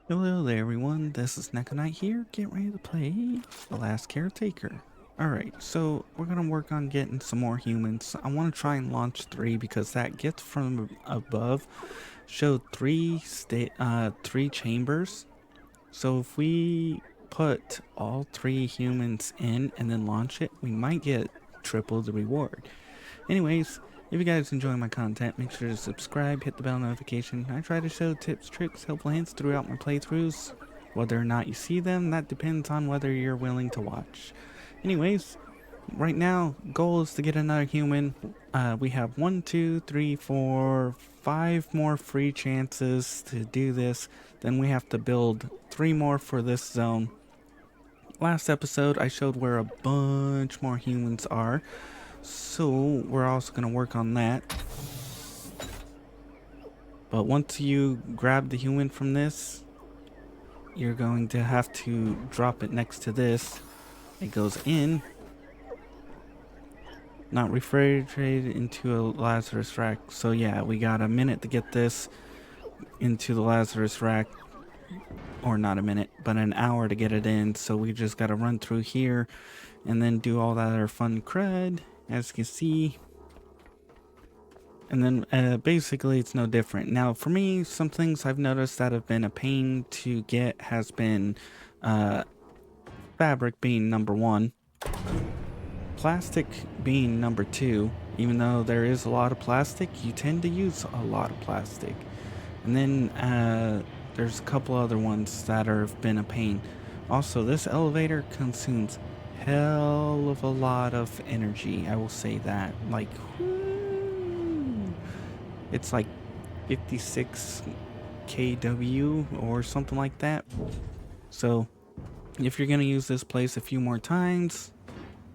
Hello there everyone, this is Neko here, getting ready to play The Last Caretaker. Alright, so we're gonna work on getting some more humans. I want to try and launch 3 because that gets from above showed 3 chambers. So if we put all 3 humans in and then launch it, we might get triple the reward. Anyways, if you guys enjoy my content, make sure to subscribe, hit the bell notification. I try to show tips, tricks, helpful hints throughout my playthroughs. Whether or not you see them, that depends on whether you're willing to watch. Anyways, right now, goal is to get another human. We have 1, 2, 3, 4, 5 more free chances to do this. Then we have to build 3 more for this zone. Last episode, I showed where a bunch more humans are. So we're also going to work on that. But once you grab the human from this, you're going to have to drop it next to this. It goes in, not refrigerated, into a Lazarus rack. So yeah, we got a minute to get this into the Lazarus rack. Or not a minute, but an hour to get it in. So we just got to run through here and then do all that other fun crud, as you can see. And then basically it's no different. Now for me, some things I've noticed that have been a pain to get has been fabric being number 1, plastic being number 2. Even though there is a lot of plastic, you tend to use a lot of plastic. And then there's a couple other ones that have been a pain. Also, this elevator consumes hell of a lot of energy. I will say that. Like, it's like 56 kW or something like that. So if you're going to use this place a few more times,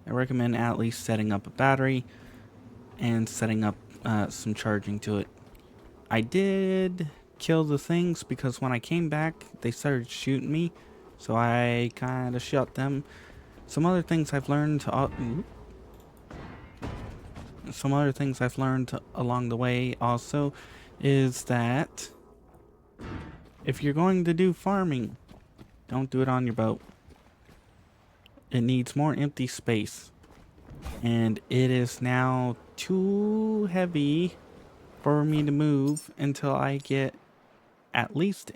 I recommend at least setting up a battery and setting up some charging to it. I did kill the things because when I came back they started shooting me, so I kind of shot them. Some other things I've learned along the way also is that if you're going to do farming, don't do it on your boat. It needs more empty space, and it is now too heavy for me to move until I get at least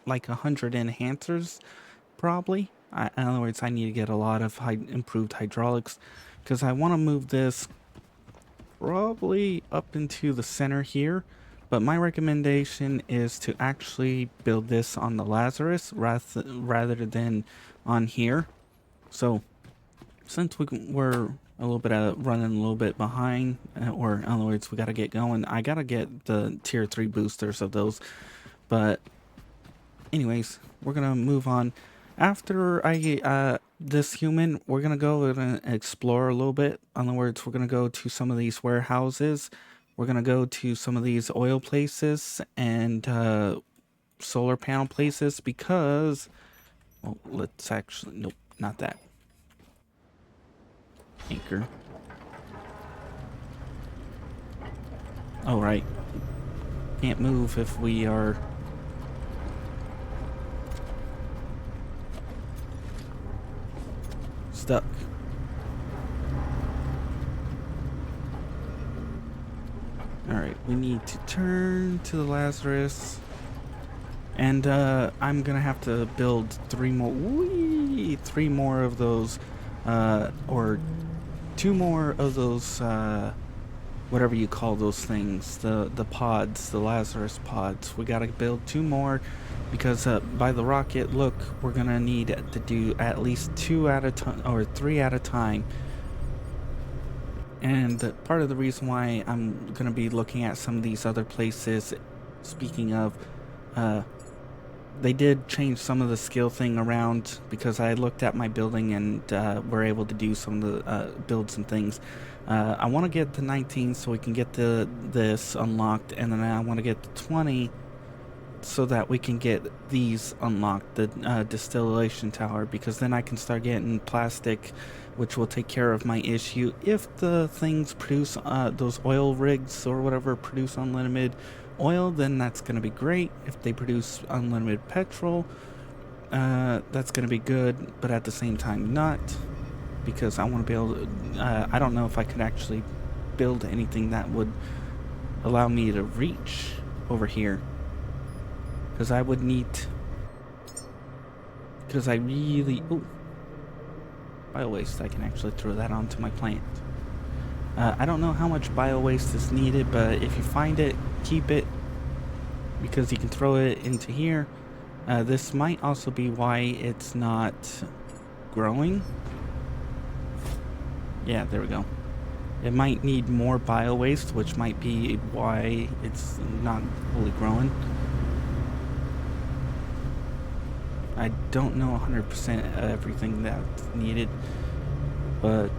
like 100 enhancers, probably. In other words, I need to get a lot of improved hydraulics because I want to move this probably up into the center here. But my recommendation is to actually build this on the Lazarus rather than on here. So since we're a little bit running a little bit behind, or in other words, we got to get going. I got to get the tier 3 boosters of those. But anyways, we're going to move on. After I get this human, we're going to go and explore a little bit. In other words, we're going to go to some of these warehouses. We're going to go to some of these oil places and solar panel places because, well, let's actually, nope, not that. Anchor. Oh, right. Can't move if we are... stuck. Alright, we need to turn to the Lazarus. And I'm gonna have to build 3 more. Whee! 3 more of those, or 2 more of those, whatever you call those things, the pods, the Lazarus pods. We gotta build 2 more because by the rocket, look, we're gonna need to do at least 2 at a time or 3 at a time. And part of the reason why I'm gonna be looking at some of these other places, speaking of, they did change some of the skill thing around because I looked at my building and were able to do some of the builds and things. I want to get to 19 so we can get this unlocked, and then I want to get to 20 so that we can get these unlocked, the distillation tower, because then I can start getting plastic, which will take care of my issue if the things produce, those oil rigs or whatever, produce unlimited oil, then that's going to be great. If they produce unlimited petrol, that's going to be good, but at the same time not, because I want to be able to, I don't know if I could actually build anything that would allow me to reach over here, because I would need, because I really, oh, bio-waste, I can actually throw that onto my plant. I don't know how much bio-waste is needed, but if you find it, keep it, because you can throw it into here. This might also be why it's not growing. Yeah, there we go. It might need more bio-waste, which might be why it's not fully growing. I don't know 100% everything that's needed, but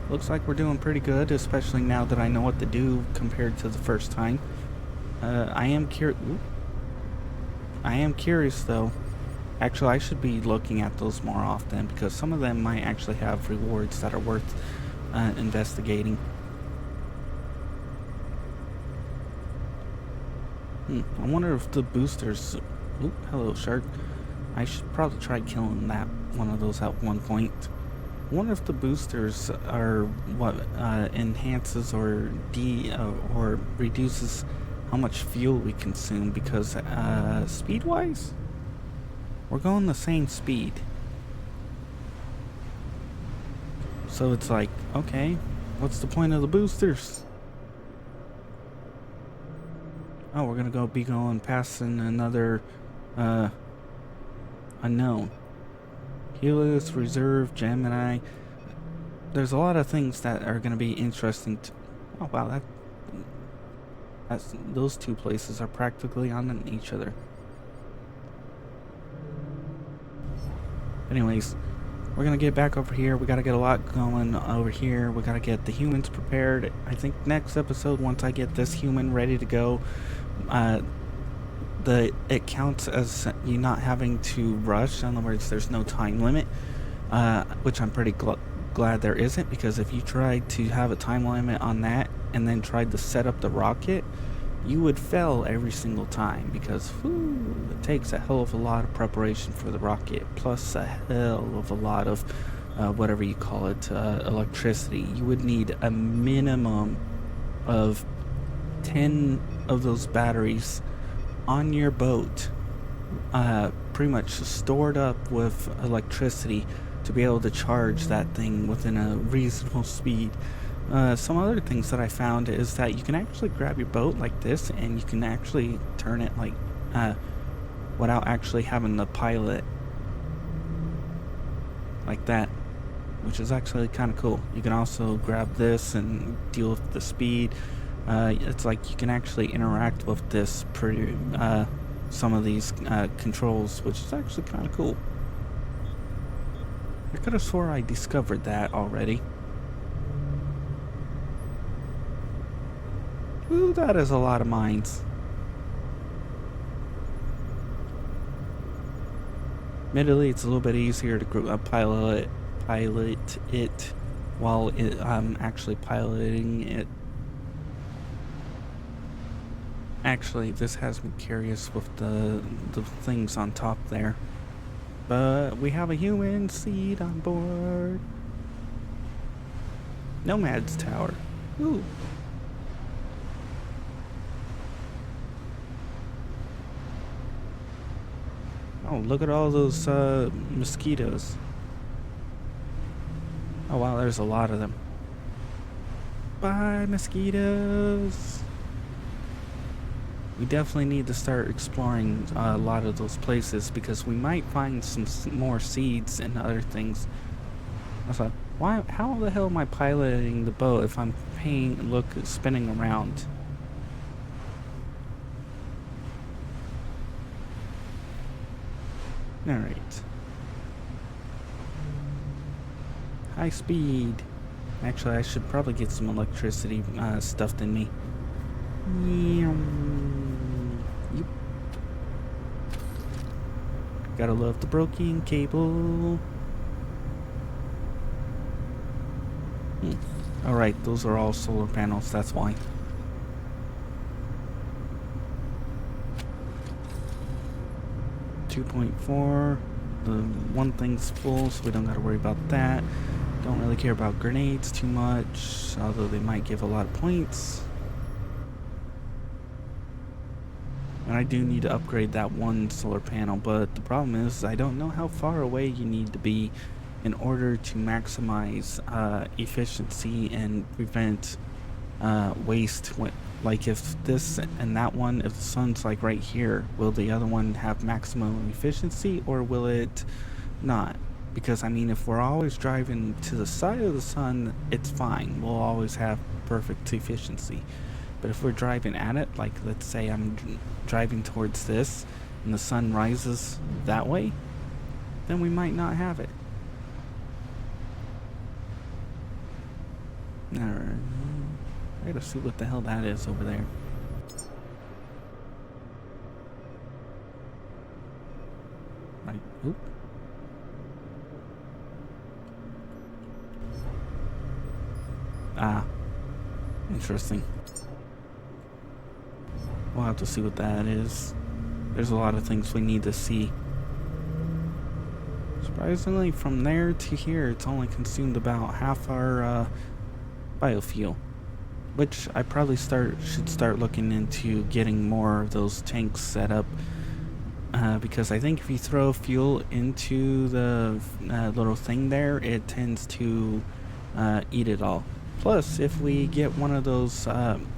looks like we're doing pretty good, especially now that I know what to do compared to the first time. I am curious though. Actually, I should be looking at those more often, because some of them might actually have rewards that are worth investigating. I wonder if the boosters... Oop, hello, shark. I should probably try killing that one of those at one point. I wonder if the boosters are what enhances or or reduces how much fuel we consume, because speed-wise, we're going the same speed. So it's like, okay, what's the point of the boosters? Oh, we're gonna be going past another unknown. Helios, Reserve, Gemini. There's a lot of things that are gonna be interesting to... Oh wow, those two places are practically on each other. Anyways, we're gonna get back over here. We gotta get a lot going over here. We gotta get the humans prepared. I think next episode, once I get this human ready to go, it counts as you not having to rush. In other words, there's no time limit, which I'm pretty glad there isn't, because if you tried to have a time limit on that and then tried to set up the rocket, you would fail every single time, because it takes a hell of a lot of preparation for the rocket, plus a hell of a lot of whatever you call it, electricity. You would need a minimum of 10 of those batteries on your boat, pretty much stored up with electricity to be able to charge that thing within a reasonable speed. Some other things that I found is that you can actually grab your boat like this, and you can actually turn it like without actually having to pilot like that, which is actually kind of cool. You can also grab this and deal with the speed. It's like you can actually interact with this pretty some of these controls, which is actually kind of cool. I could have swore I discovered that already. Ooh, that is a lot of mines. Admittedly, it's a little bit easier to pilot it while I'm actually piloting it. Actually, this has me curious with the things on top there. But we have a human seed on board. Nomad's Tower. Ooh. Oh, look at all those mosquitoes. Oh wow, there's a lot of them. Bye, mosquitoes. We definitely need to start exploring a lot of those places, because we might find some more seeds and other things. I thought, how the hell am I piloting the boat if I'm spinning around? Alright. High speed. Actually, I should probably get some electricity stuffed in me. Yep. Gotta love the broken cable. Alright, those are all solar panels, that's why. 2.4. The one thing's full, so we don't gotta worry about that. Don't really care about grenades too much, although they might give a lot of points. And I do need to upgrade that one solar panel, but the problem is I don't know how far away you need to be in order to maximize efficiency and prevent waste. Like if this and that one, if the sun's like right here, will the other one have maximum efficiency or will it not? Because I mean, if we're always driving to the side of the sun, it's fine. We'll always have perfect efficiency. But if we're driving at it, like let's say I'm driving towards this and the sun rises that way, then we might not have it. Alright. I gotta see what the hell that is over there. Right. Oop. Ah. Interesting. We'll have to see what that is. There's a lot of things we need to see. Surprisingly, from there to here, it's only consumed about half our biofuel. Which I probably should start looking into getting more of those tanks set up. Because I think if you throw fuel into the little thing there, it tends to eat it all. Plus, if we get one of those,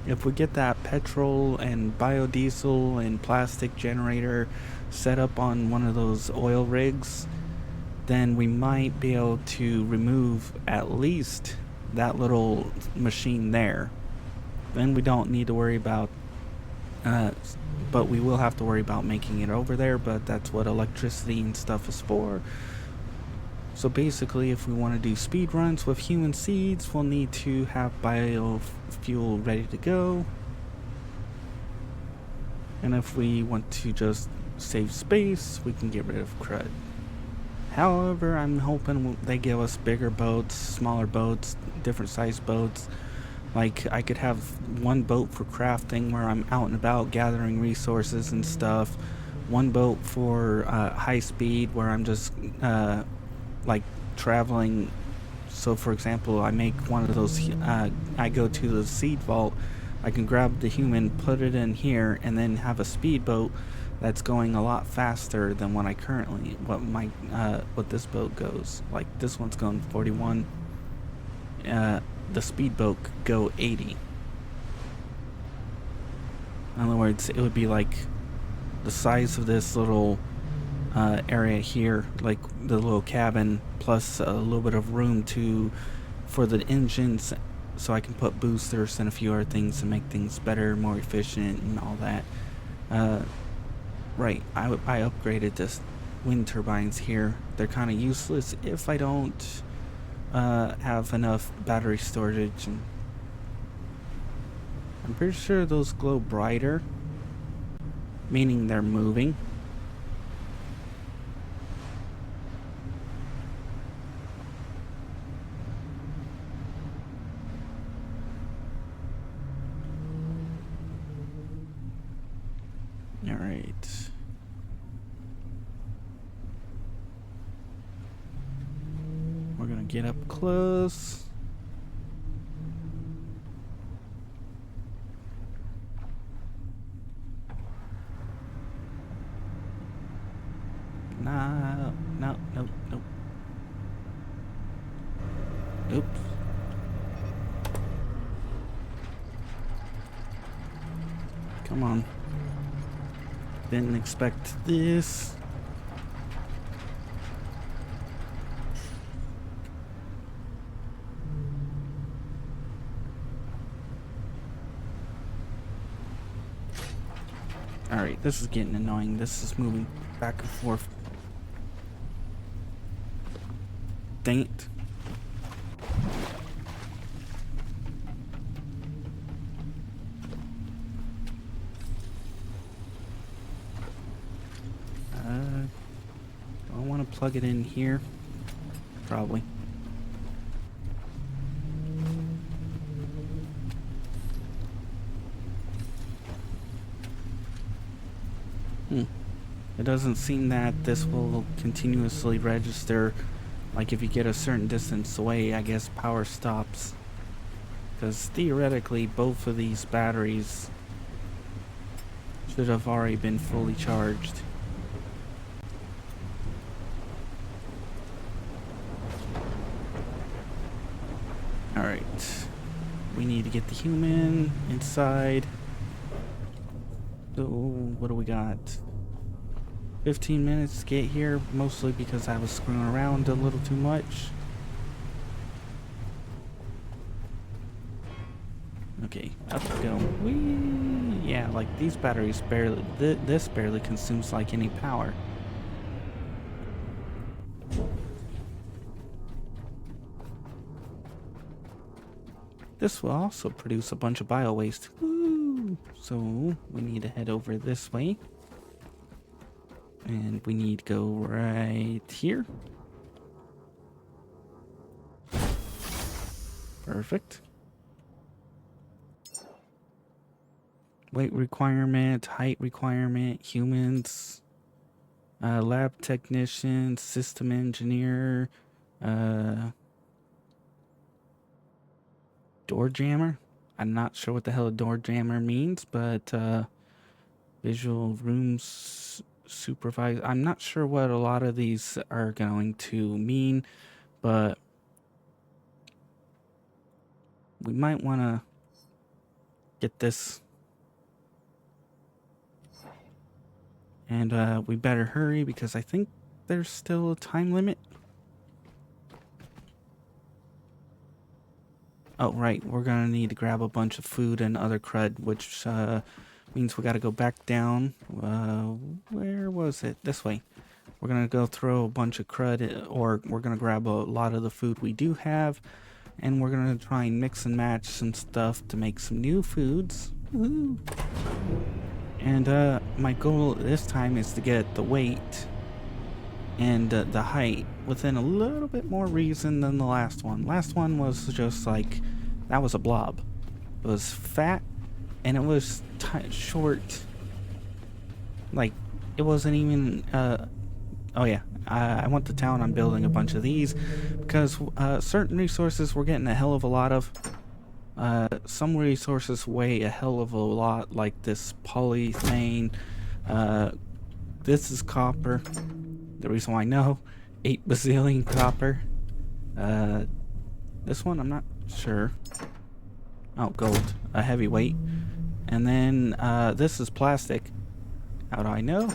if we get that petrol and biodiesel and plastic generator set up on one of those oil rigs, then we might be able to remove at least that little machine there. Then we don't need to worry about, but we will have to worry about making it over there, but that's what electricity and stuff is for. So basically, if we want to do speed runs with human seeds, we'll need to have biofuel ready to go. And if we want to just save space, we can get rid of crud. However, I'm hoping they give us bigger boats, smaller boats, different size boats. Like, I could have one boat for crafting where I'm out and about gathering resources and stuff. One boat for high speed where I'm just like traveling. So for example, I make one of those, I go to the seed vault, I can grab the human, put it in here, and then have a speedboat that's going a lot faster than what I currently, what this boat goes. Like this one's going 41. The speedboat could go 80. In other words, it would be like the size of this little area here, like the little cabin, plus a little bit of room for the engines, so I can put boosters and a few other things to make things better, more efficient, and all that. Right, I upgraded this wind turbines here. They're kind of useless if I don't have enough battery storage. And I'm pretty sure those glow brighter, meaning they're moving. All right. We're gonna get up close. No, no, no, no. Oops. Come on. Didn't expect this. Alright, this is getting annoying. This is moving back and forth. Dang it. Do I want to plug it in here? Probably. It doesn't seem that this will continuously register. Like if you get a certain distance away, I guess power stops. Because theoretically, both of these batteries should have already been fully charged. Alright. We need to get the human inside. So, what do we got? 15 minutes to get here, mostly because I was screwing around a little too much. Okay, up we go. Whee! Yeah, like these batteries barely, this barely consumes like any power. This will also produce a bunch of bio waste. Woo! So we need to head over this way. And we need to go right here. Perfect. Weight requirement, height requirement, humans, lab technician, system engineer, door jammer. I'm not sure what the hell a door jammer means, but visual rooms supervisor. I'm not sure what a lot of these are going to mean, but we might want to get this. And we better hurry because I think there's still a time limit. Oh, right. We're going to need to grab a bunch of food and other crud, which means we got to go back down. Where was it? This way. We're going to go throw a bunch of crud, or we're going to grab a lot of the food we do have, and we're going to try and mix and match some stuff to make some new foods. Woo! And my goal this time is to get the weight and the height within a little bit more reason than the last one. Last one was just like, that was a blob. It was fat and it was short. Like, it wasn't even, oh yeah, I went to town on building a bunch of these because certain resources we're getting a hell of a lot of. Some resources weigh a hell of a lot, like this polythene. This is copper. The reason why I know, 8 bazillion copper. This one, I'm not sure. Oh, gold. A heavyweight. And then, this is plastic. How do I know?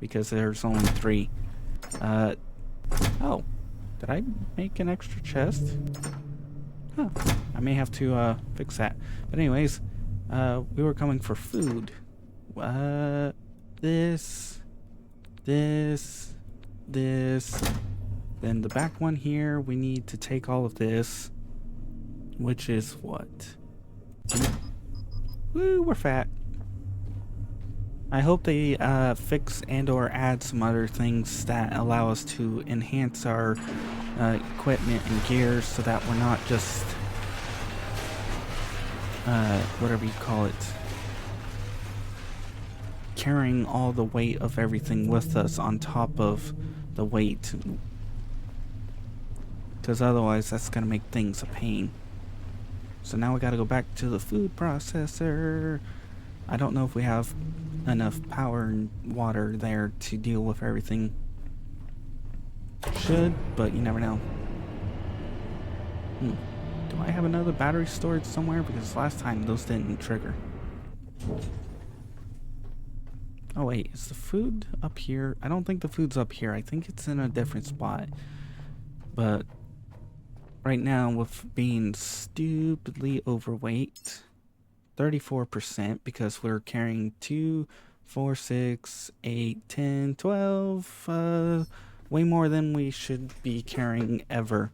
Because there's only 3. Oh. Did I make an extra chest? Huh. I may have to, fix that. But anyways, we were coming for food. This. Then the back one here, we need to take all of this. Which is what? Woo, we're fat. I hope they fix and or add some other things that allow us to enhance our equipment and gear so that we're not just whatever you call it, carrying all the weight of everything with us on top of the weight, because otherwise that's gonna make things a pain. So now we gotta go back to the food processor. I don't know if we have enough power and water there to deal with everything. Should, but you never know. Do I have another battery storage somewhere? Because last time those didn't trigger. Oh wait, is the food up here? I don't think the food's up here. I think it's in a different spot. But right now, with being stupidly overweight, 34%, because we're carrying 2, 4, 6, 8, 10, 12, way more than we should be carrying ever.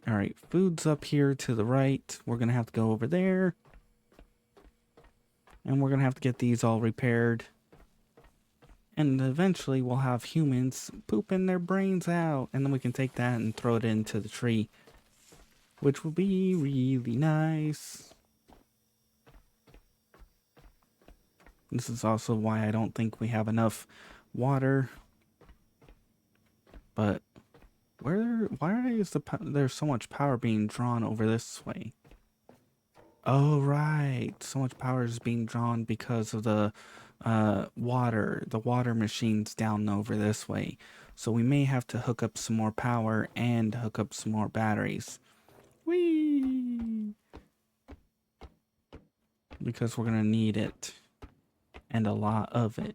Alright, food's up here to the right. We're gonna have to go over there. And we're gonna have to get these all repaired. And eventually we'll have humans pooping their brains out. And then we can take that and throw it into the tree, which will be really nice. This is also why I don't think we have enough water. But why is there's so much power being drawn over this way? Oh, right. So much power is being drawn because of the water machines down over this way. So we may have to hook up some more power and hook up some more batteries. Whee! Because we're gonna need it. And a lot of it.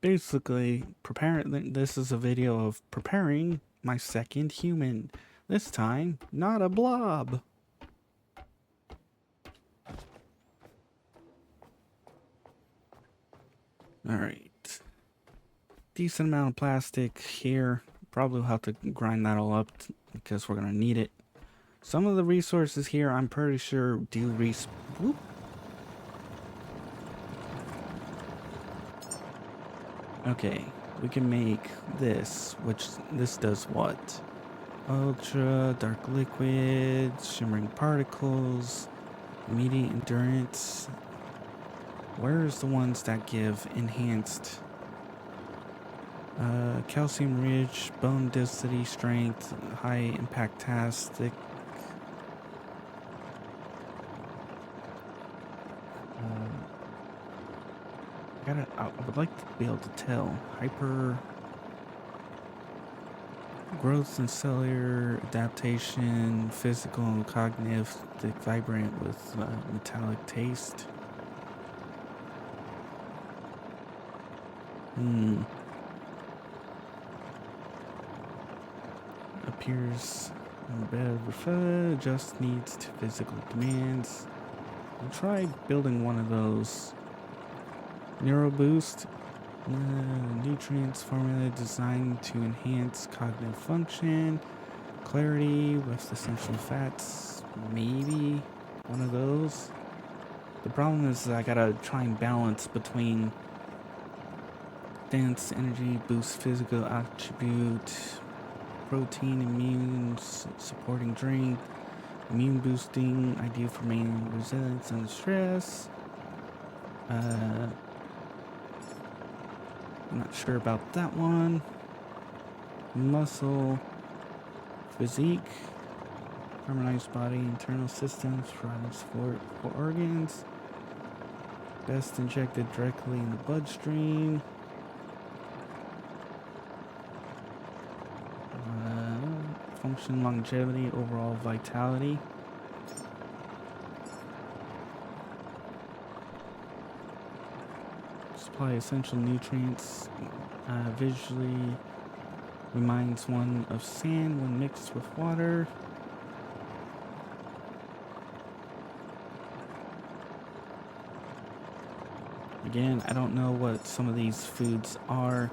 Basically, this is a video of preparing my second human. This time, not a blob. Alright. Decent amount of plastic here. Probably will have to grind that all up because we're gonna need it. Some of the resources here, I'm pretty sure do whoop. Okay, we can make this, which this does what? Ultra, dark liquid, shimmering particles, immediate endurance. Where's the ones that give enhanced calcium rich, bone density, strength, high impact tastic. I would like to be able to tell. Hyper growth and cellular adaptation, physical and cognitive, vibrant with metallic taste. Appears better, just needs to physical demands. I'll try building one of those. Neuro boost. Nutrients formula designed to enhance cognitive function. Clarity with essential fats. Maybe one of those. The problem is I gotta try and balance between dense energy, boost physical attribute, protein, immune supporting drink, immune boosting, ideal for maintaining resilience and stress. I'm not sure about that one. Muscle, physique, harmonized body, internal systems, providing support for organs. Best injected directly in the bloodstream. Function, longevity, overall vitality. Supply essential nutrients. Visually reminds one of sand when mixed with water. Again, I don't know what some of these foods are,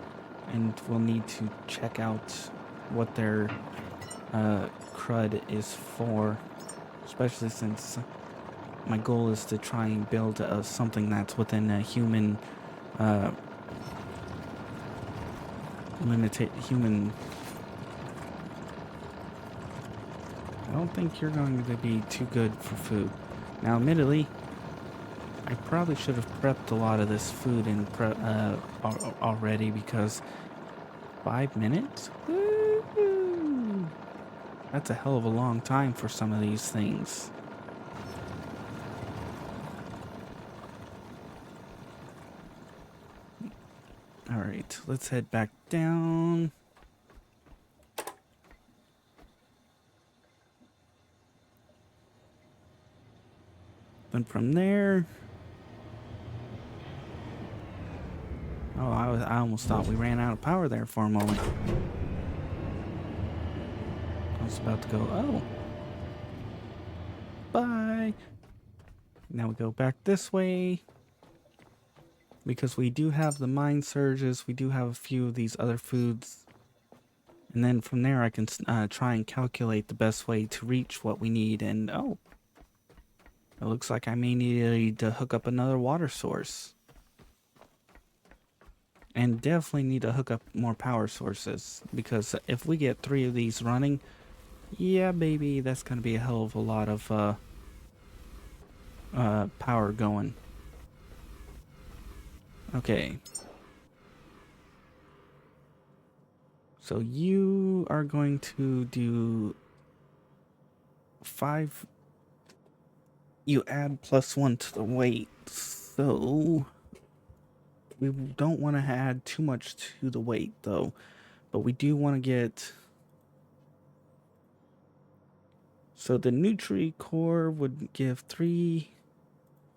and we'll need to check out what their crud is for, especially since my goal is to try and build something that's within a human human. I don't think you're going to be too good for food. Now, admittedly, I probably should have prepped a lot of this food in already, because 5 minutes? Woo-hoo! That's a hell of a long time for some of these things. Alright, let's head back down. Then from there... Oh, I almost thought we ran out of power there for a moment. I was about to go, oh. Bye. Now we go back this way. Because we do have the mind surges, we do have a few of these other foods. And then from there I can try and calculate the best way to reach what we need. And oh, it looks like I may need to hook up another water source. And definitely need to hook up more power sources. Because if we get 3 of these running, yeah baby, that's going to be a hell of a lot of power going. Okay. So you are going to do 5. You add +1 to the weight. So we don't want to add too much to the weight though. But we do want to get... So the Nutri-Core would give 3,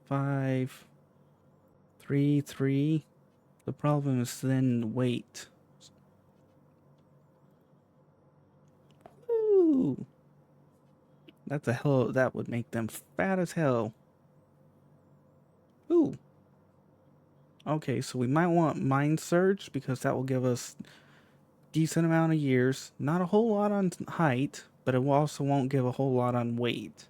5, 3, 3. The problem is then weight. Woo! That's a hell... That would make them fat as hell. Ooh. Okay, so we might want Mind Surge because that will give us decent amount of years. Not a whole lot on height, but it also won't give a whole lot on weight.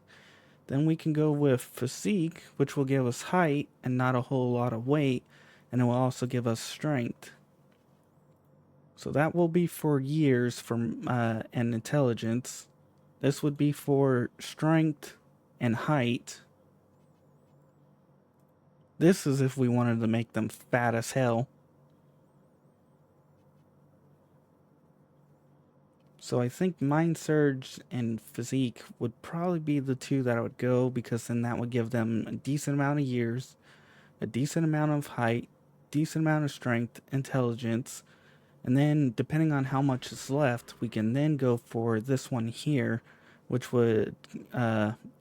Then we can go with Physique, which will give us height and not a whole lot of weight, and it will also give us strength. So that will be for years from and intelligence. This would be for strength and height. This is if we wanted to make them fat as hell. So I think Mind Surge and Physique would probably be the two that I would go, because then that would give them a decent amount of years, a decent amount of height, decent amount of strength, intelligence, and then depending on how much is left, we can then go for this one here, which would,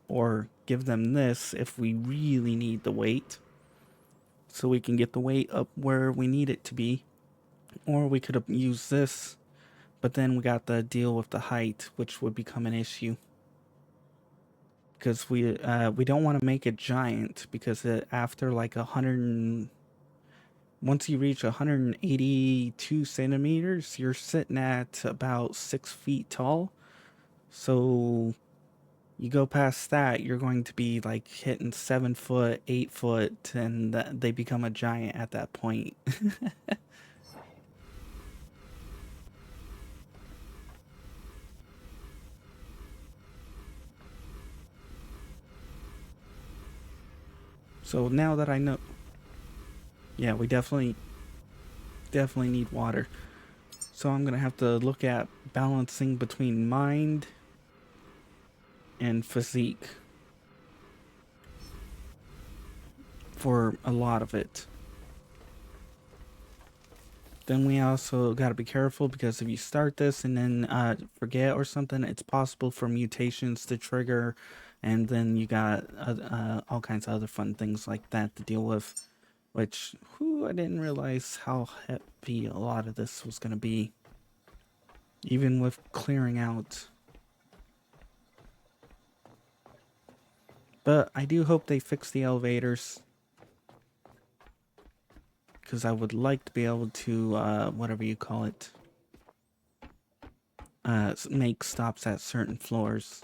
or give them this if we really need the weight. So we can get the weight up where we need it to be. Or we could have used this, but then we got the deal with the height, which would become an issue. Because we don't want to make it giant, because after like 100... Once you reach 182 centimeters, you're sitting at about 6 feet tall. So you go past that, you're going to be like hitting 7 foot, 8 foot, and they become a giant at that point. So now that I know... Yeah, we definitely need water. So I'm going to have to look at balancing between mind and physique for a lot of it. Then we also got to be careful, because if you start this and then forget or something, it's possible for mutations to trigger, and then you got all kinds of other fun things like that to deal with, which, I didn't realize how heavy a lot of this was going to be, even with clearing out. But I do hope they fix the elevators, because I would like to be able to, whatever you call it, make stops at certain floors.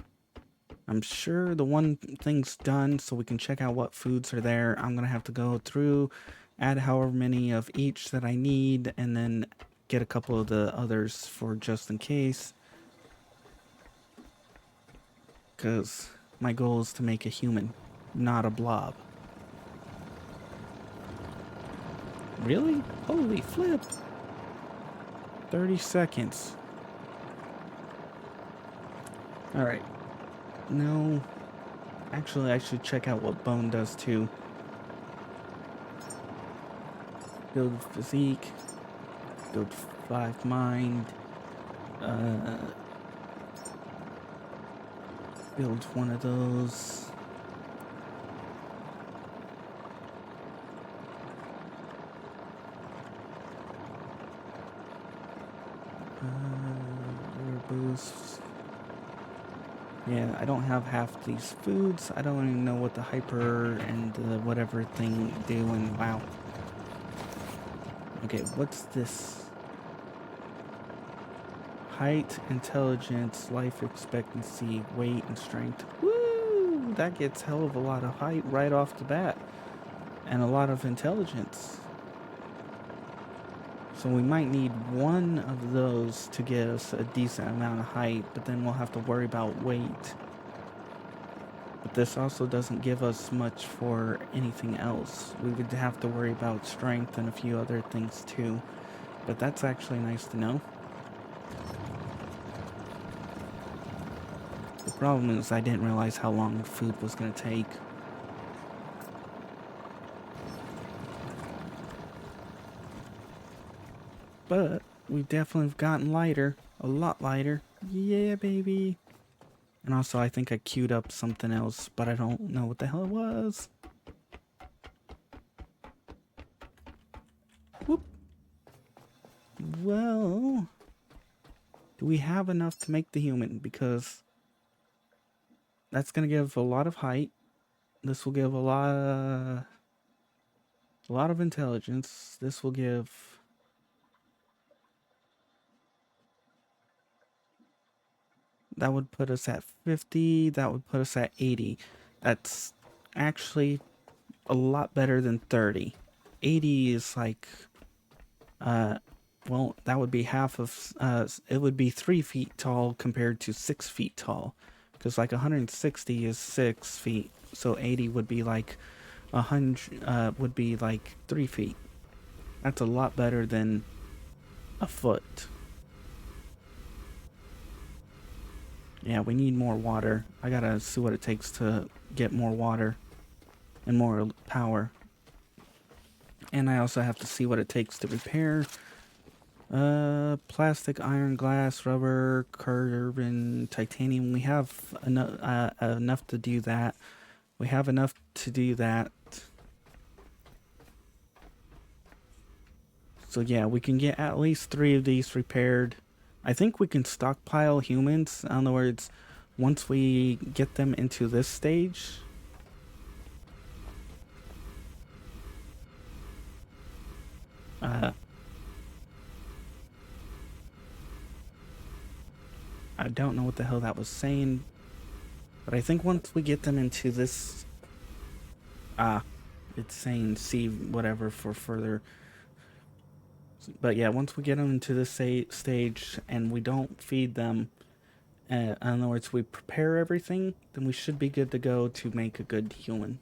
I'm sure the one thing's done, so we can check out what foods are there. I'm going to have to go through, add however many of each that I need, and then get a couple of the others for just in case. Because my goal is to make a human, not a blob. Really? Holy flip. 30 seconds. Alright. No. Actually, I should check out what bone does too. Build physique. Build 5 mind. Build one of those. Boosts. Yeah, I don't have half these foods. I don't even know what the hyper and the whatever thing do, and wow. Okay, what's this? Height, intelligence, life expectancy, weight, and strength. Woo! That gets hell of a lot of height right off the bat. And a lot of intelligence. So we might need one of those to get us a decent amount of height, but then we'll have to worry about weight. But this also doesn't give us much for anything else. We would have to worry about strength and a few other things too. But that's actually nice to know. The problem is I didn't realize how long food was going to take. But we've definitely gotten lighter. A lot lighter. Yeah, baby. And also, I think I queued up something else, but I don't know what the hell it was. Whoop. Well, do we have enough to make the human? Because that's going to give a lot of height. This will give a lot of intelligence. This will give... That would put us at 50. That would put us at 80. That's actually a lot better than 30. 80 is like... well, that would be half of... it would be 3 feet tall compared to 6 feet tall. Because like 160 is 6 feet. So 80 would be like 100... would be like 3 feet. That's a lot better than a foot. Yeah, we need more water. I gotta see what it takes to get more water and more power. And I also have to see what it takes to repair plastic, iron, glass, rubber, carbon, titanium. We have enough to do that. We have enough to do that. So yeah, we can get at least 3 of these repaired. I think we can stockpile humans. In other words, once we get them into this stage, I don't know what the hell that was saying, but I think once we get them into this, it's saying see whatever for further. But yeah, once we get them into this stage and we don't feed them, in other words, we prepare everything, then we should be good to go to make a good human.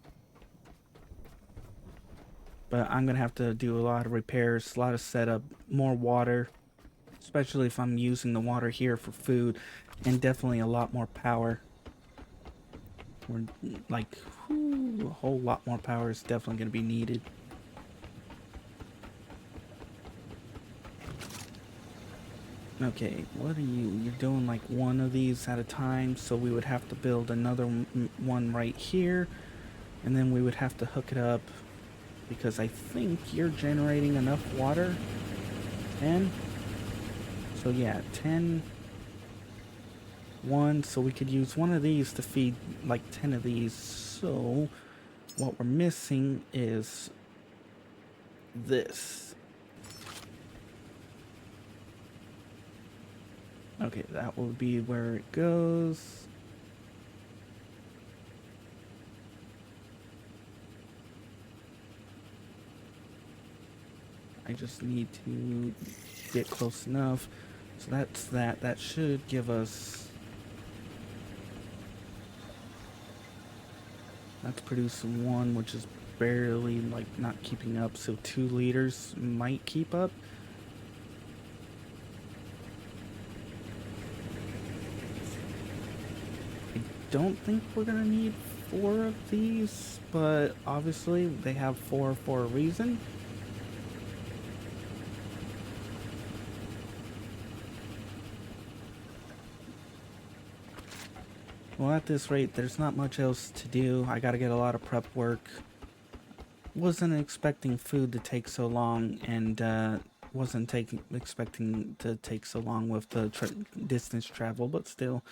But I'm gonna have to do a lot of repairs, a lot of setup, more water, especially if I'm using the water here for food, and definitely a lot more power. We're like, whew, a whole lot more power is definitely gonna be needed. Okay, what are you? You're doing like one of these at a time, so we would have to build another one right here, and then we would have to hook it up, because I think you're generating enough water. 10. So yeah, 10. 1, so we could use one of these to feed like 10 of these. So what we're missing is this. Okay, that will be where it goes. I just need to get close enough. So that's that. That should give us... That's producing 1, which is barely, like, not keeping up. So 2 liters might keep up. I don't think we're gonna need 4 of these, but obviously they have 4 for a reason. Well, at this rate, there's not much else to do. I gotta get a lot of prep work. Wasn't expecting food to take so long, and wasn't expecting to take so long with the distance travel, but still.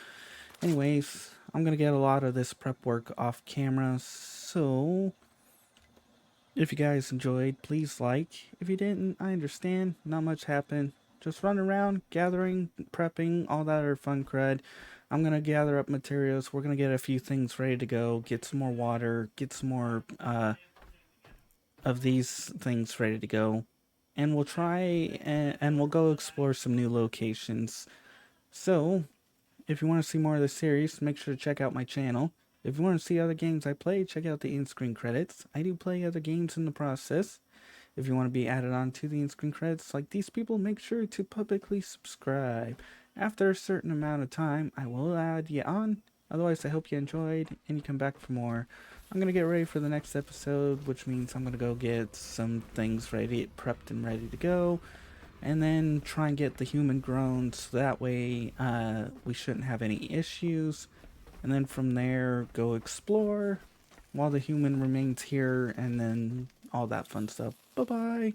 Anyways, I'm gonna get a lot of this prep work off camera, so if you guys enjoyed, please like. If you didn't, I understand. Not much happened. Just running around, gathering, prepping, all that other fun crud. I'm going to gather up materials. We're going to get a few things ready to go. Get some more water. Get some more of these things ready to go. And we'll try and we'll go explore some new locations. So, if you want to see more of the series, make sure to check out my channel. If you want to see other games I play, check out the in-screen credits. I do play other games in the process. If you want to be added on to the in-screen credits like these people, make sure to publicly subscribe. After a certain amount of time, I will add you on. Otherwise, I hope you enjoyed and you come back for more. I'm going to get ready for the next episode, which means I'm going to go get some things ready, prepped and ready to go. And then try and get the human grown so that way we shouldn't have any issues. And then from there, go explore while the human remains here, and then all that fun stuff. Bye-bye.